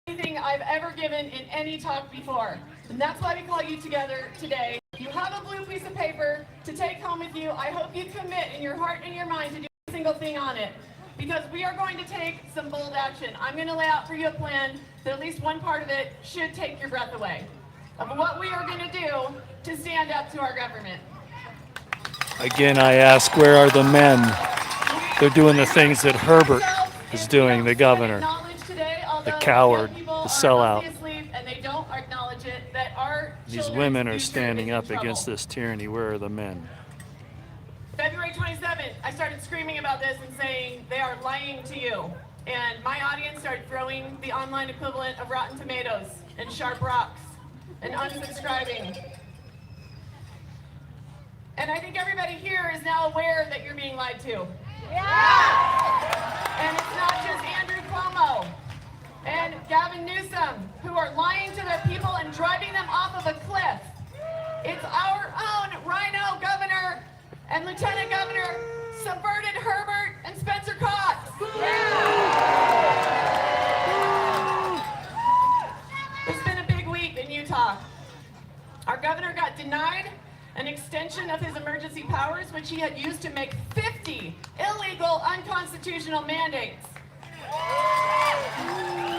anything I've ever given in any talk before. And that's why we call you together today. You have a blue piece of paper to take home with you. I hope you commit in your heart and your mind to do a single thing on it. Because we are going to take some bold action. I'm going to lay out for you a plan that at least one part of it should take your breath away. Of what we are going to do to stand up to our government. Again, I ask, where are the men? They're doing the things that Herbert is doing, the governor, the coward, the sellout. And they don't acknowledge it, that our These women are standing up against this tyranny. Where are the men? February 27th, I started screaming about this and saying, they are lying to you. And my audience started throwing the online equivalent of Rotten Tomatoes and Sharp Rocks and unsubscribing. And I think everybody here is now aware that you're being lied to. Yeah! And it's not just Andrew Cuomo and Gavin Newsom who are lying to their people and driving them off of a cliff. It's our own Rhino governor and Lieutenant Governor subverted Herbert and Spencer Cox. It's been a big week in Utah. Our governor got denied an extension of his emergency powers, which he had used to make 50 illegal, unconstitutional mandates.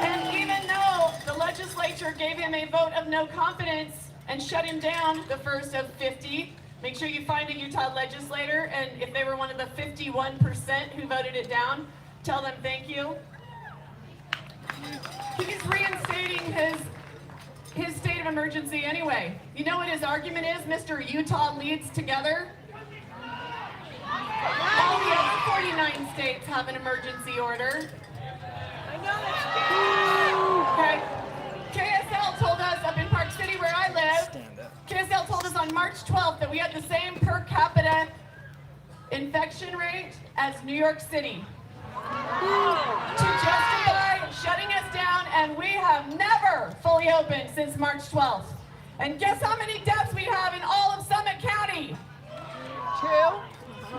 And even though the legislature gave him a vote of no confidence and shut him down, the first of 50, make sure you find a Utah legislator, and if they were one of the 51% who voted it down, tell them thank you. He's reinstating his state of emergency anyway. You know what his argument is, Mr. Utah leads together? All the other 49 states have an emergency order. Okay. KSL told us up in Park City where I live, KSL told us on March 12th that we had the same per capita infection rate as New York City. To justify shutting us down, and we have never fully opened since March 12th. And guess how many deaths we have in all of Summit County? 2.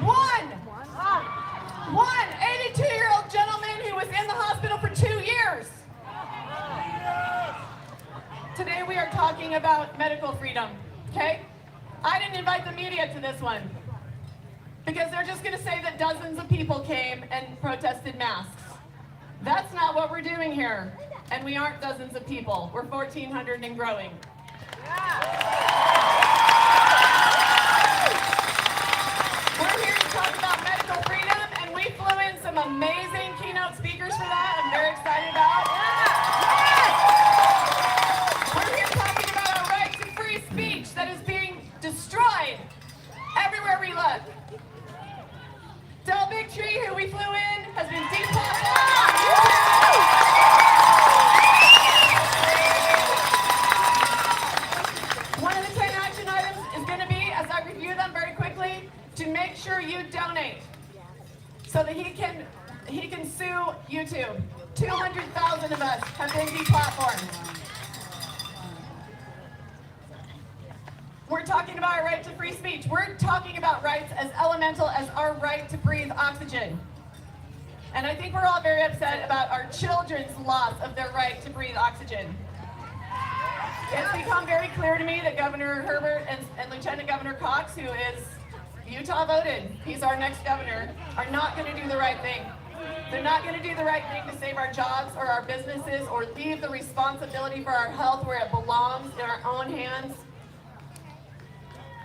One 82-year-old gentleman who was in the hospital for 2 years. Today we are talking about medical freedom, okay? I didn't invite the media to this one because they're just gonna say that dozens of people came and protested masks. That's not what we're doing here. And we aren't dozens of people. We're 1,400 and growing. We're here to talk about medical freedom, and we flew in some amazing keynote speakers for that. I'm very excited about. We're here talking about our right to free speech that is being destroyed everywhere we look. Del Big Tree, who we flew in, has been deplatformed. One of the 10 action items is going to be, as I review them very quickly, to make sure you donate so that he can sue YouTube. 200,000 of us have been deplatformed. We're talking about our right to free speech. We're talking about rights as elemental as our right to breathe oxygen. And I think we're all very upset about our children's loss of their right to breathe oxygen. It's become very clear to me that Governor Herbert and Lieutenant Governor Cox, who is Utah voted, he's our next governor, are not going to do the right thing. They're not going to do the right thing to save our jobs or our businesses or leave the responsibility for our health where it belongs, in our own hands.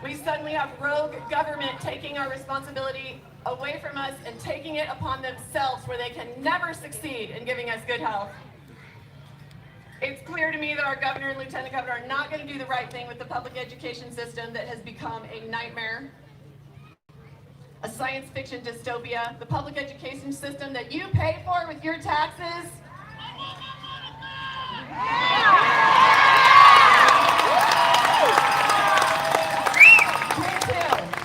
We suddenly have rogue government taking our responsibility away from us and taking it upon themselves where they can never succeed in giving us good health. It's clear to me that our governor and lieutenant governor are not going to do the right thing with the public education system that has become a nightmare, a science fiction dystopia, the public education system that you pay for with your taxes.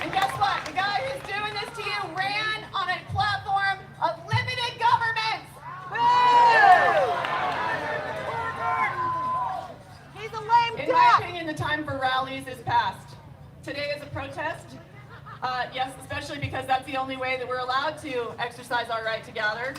And guess what? The guy who's doing this to you ran on a platform of limited government. He's a lame duck. In my opinion, the time for rallies is past. Today is a protest. Yes, especially because that's the only way that we're allowed to exercise our right to gather.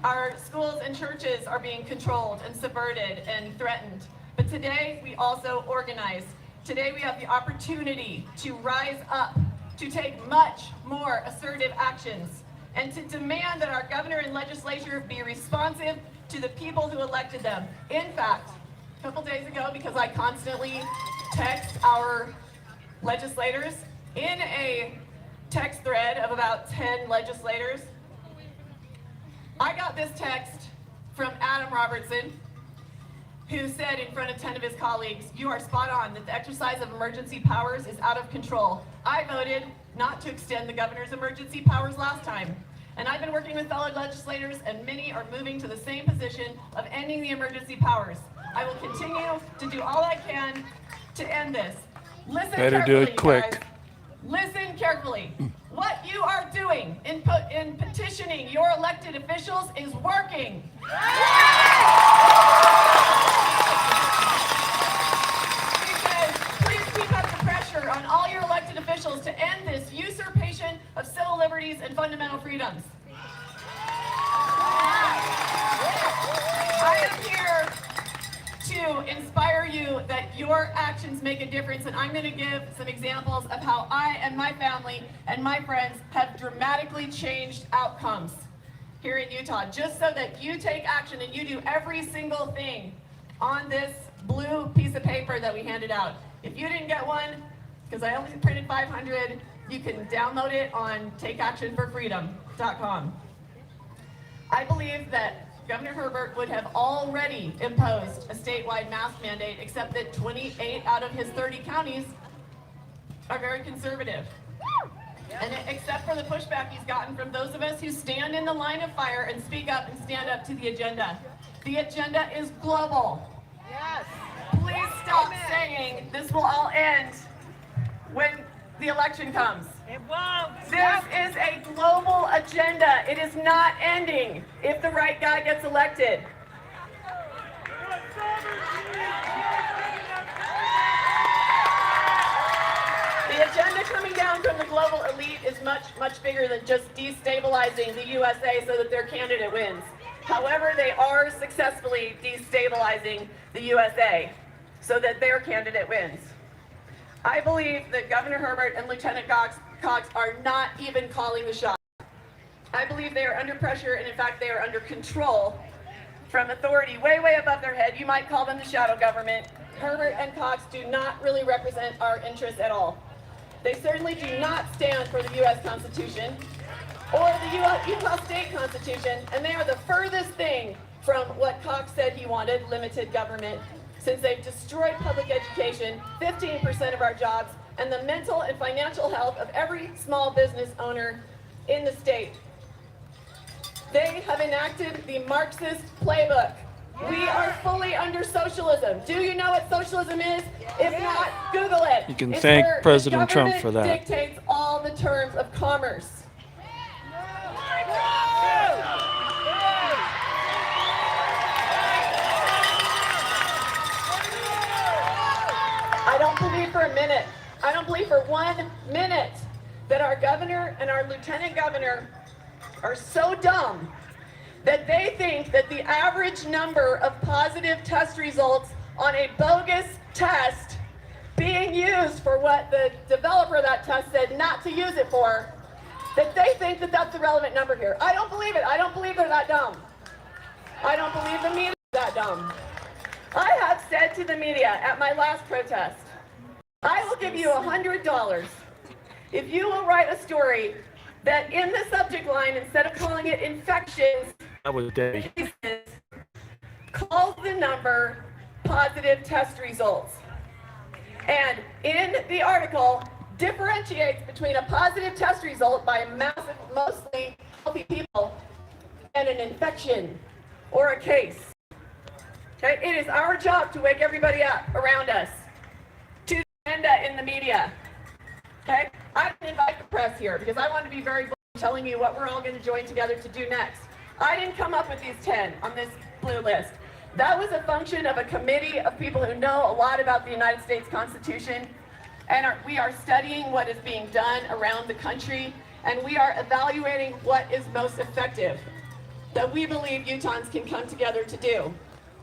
Our schools and churches are being controlled and subverted and threatened. But today we also organize. Today we have the opportunity to rise up, to take much more assertive actions, and to demand that our governor and legislature be responsive to the people who elected them. In fact, a couple days ago, because I constantly text our legislators, in a text thread of about 10 legislators, I got this text from Adam Robertson, who said in front of 10 of his colleagues, "You are spot on that the exercise of emergency powers is out of control. I voted not to extend the governor's emergency powers last time. And I've been working with fellow legislators, and many are moving to the same position of ending the emergency powers. I will continue to do all I can to end this." Listen Better carefully, do it quick. guys. Listen carefully. What you are doing in petitioning your elected officials is working. Because please keep up the pressure on all your elected officials to end this usurpation of civil liberties and fundamental freedoms. I am here to inspire you that your actions make a difference, and I'm going to give some examples of how I and my family and my friends have dramatically changed outcomes here in Utah, just so that you take action and you do every single thing on this blue piece of paper that we handed out. If you didn't get one, because I only printed 500, you can download it on takeactionforfreedom.com. I believe that Governor Herbert would have already imposed a statewide mask mandate, except that 28 out of his 30 counties are very conservative. And except for the pushback he's gotten from those of us who stand in the line of fire and speak up and stand up to the agenda. The agenda is global. Yes. Please stop saying this will all end when the election comes. It won't. This is a global agenda. It is not ending if the right guy gets elected. The agenda coming down from the global elite is much, much bigger than just destabilizing the USA so that their candidate wins. However, they are successfully destabilizing the USA so that their candidate wins. I believe that Governor Herbert and Lieutenant Cox are not even calling the shots. I believe they are under pressure, and in fact they are under control from authority way, way above their head. You might call them the shadow government. Herbert and Cox do not really represent our interests at all. They certainly do not stand for the U.S. Constitution or the Utah State Constitution, and they are the furthest thing from what Cox said he wanted, limited government, since they've destroyed public education, 15% of our jobs, and the mental and financial health of every small business owner in the state. They have enacted the Marxist playbook. We are fully under socialism. Do you know what socialism is? If not, Google it. You can It's thank where President the Trump for that. government dictates all the terms of commerce. I don't believe for a minute, I don't believe for 1 minute that our governor and our lieutenant governor are so dumb that they think that the average number of positive test results on a bogus test being used for what the developer of that test said not to use it for, that they think that that's the relevant number here. I don't believe it. I don't believe they're that dumb. I don't believe the media is that dumb. I have said to the media at my last protest, I will give you $100 if you will write a story that in the subject line, instead of calling it infections, That was Debbie. calls the number positive test results. And in the article, differentiates between a positive test result by mostly healthy people and an infection or a case. Okay? It is our job to wake everybody up around us to the agenda in the media. Okay? I didn't invite the press here because I want to be very bold telling you what we're all going to join together to do next. I didn't come up with these 10 on this blue list. That was a function of a committee of people who know a lot about the United States Constitution, and we are studying what is being done around the country, and we are evaluating what is most effective. that we believe Utahns can come together to do.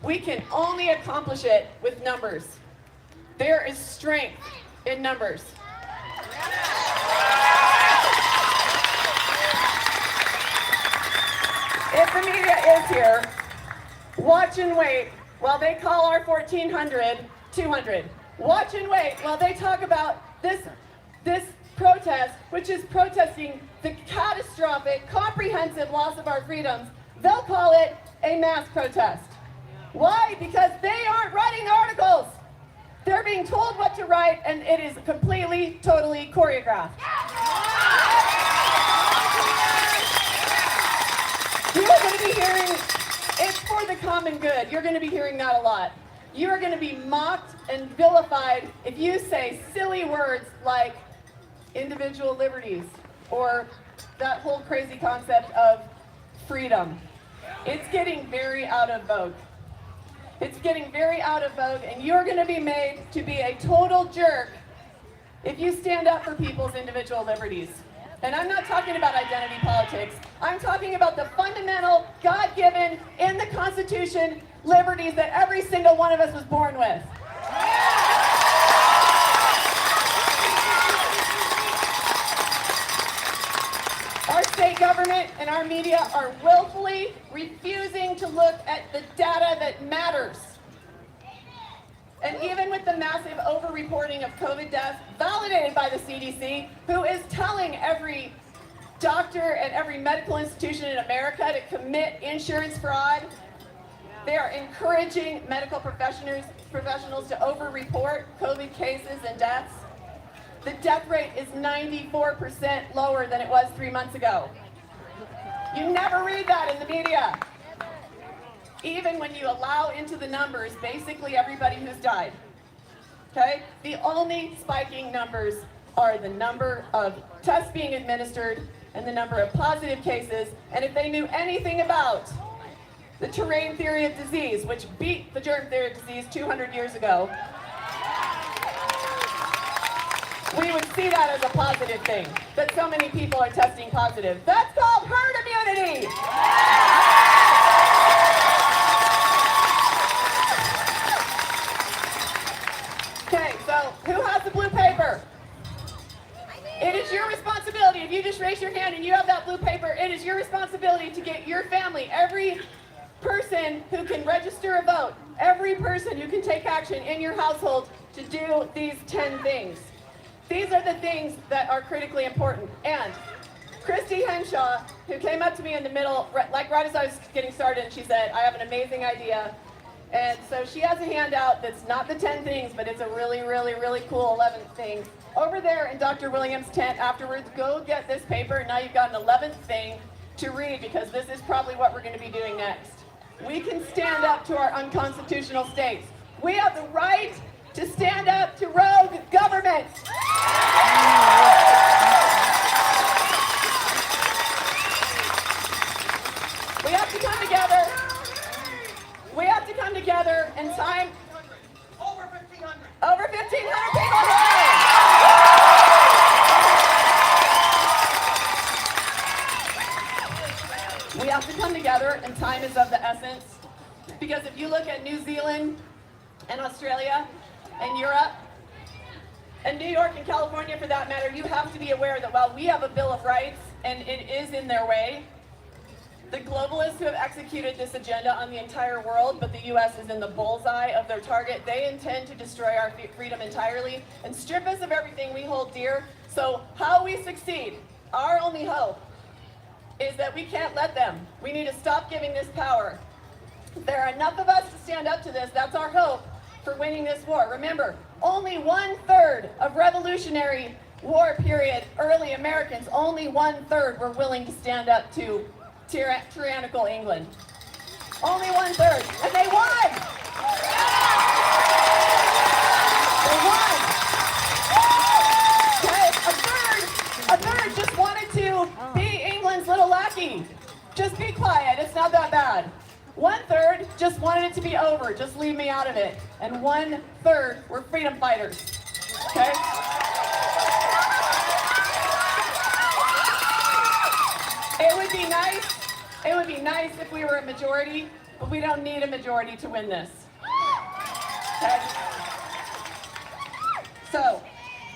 We can only accomplish it with numbers. There is strength in numbers. If the media is here, watch and wait while they call our 1,400 200. Watch and wait while they talk about this protest, which is protesting the catastrophic, comprehensive loss of our freedoms. They'll call it a mass protest. Why? Because they aren't writing articles. They're being told what to write, and it is completely, totally choreographed. You are going to be hearing, it's for the common good. You're going to be hearing that a lot. You are going to be mocked and vilified if you say silly words like individual liberties or that whole crazy concept of freedom. It's getting very out of vogue. It's getting very out of vogue, and you're going to be made to be a total jerk if you stand up for people's individual liberties. And I'm not talking about identity politics. I'm talking about the fundamental, God-given, in the Constitution, liberties that every single one of us was born with. Our state government and our media are willfully refusing to look at the data that matters. And even with the massive over-reporting of COVID deaths validated by the CDC, who is telling every doctor and every medical institution in America to commit insurance fraud, they are encouraging medical professionals to over-report COVID cases and deaths. The death rate is 94% lower than it was 3 months ago. You never read that in the media. Even when you allow into the numbers basically everybody who's died. Okay? The only spiking numbers are the number of tests being administered and the number of positive cases. And if they knew anything about the terrain theory of disease, which beat the germ theory of disease 200 years ago, we would see that as a positive thing, that so many people are testing positive. That's called herd immunity! Okay, so who has the blue paper? It is your responsibility. If you just raise your hand and you have that blue paper, it is your responsibility to get your family, every person who can register a vote, every person who can take action in your household to do these 10 things. These are the things that are critically important. And Christy Henshaw, who came up to me in the middle, like right as I was getting started, and she said, I have an amazing idea. And so she has a handout that's not the 10 things, but it's a really, really, really cool 11th thing. Over there in Dr. Williams' tent afterwards, go get this paper. Now you've got an 11th thing to read, because this is probably what we're going to be doing next. We can stand up to our unconstitutional states. We have the right to stand up to rogue governments. We have to come together. We have to come together in time. Over 1,500. Over 1,500 people. We have to come together, and time is of the essence. Because if you look at New Zealand and Australia and Europe and New York and California for that matter, you have to be aware that while we have a Bill of Rights and it is in their way, the globalists who have executed this agenda on the entire world, but the U.S. is in the bullseye of their target, they intend to destroy our freedom entirely and strip us of everything we hold dear. So how we succeed, our only hope, is that we can't let them. We need to stop giving this power. There are enough of us to stand up to this. That's our hope for winning this war. Remember, only 1/3 of Revolutionary War period early Americans, only 1/3 were willing to stand up to tyrannical England. Only 1/3, and they won. They won. Okay, a third just wanted to be England's little lackey. Just be quiet. It's not that bad. 1/3 just wanted it to be over. Just leave me out of it. And 1/3 were freedom fighters. Okay. It would be nice It would be nice if we were a majority, but we don't need a majority to win this. Okay? So,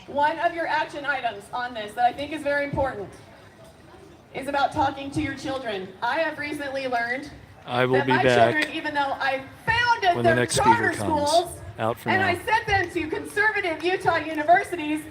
one of your action items on this that I think is very important is about talking to your children. I have recently learned I will that be my back children, even though I founded when the their next speaker charter comes. schools, Out for and now. I sent them to conservative Utah universities,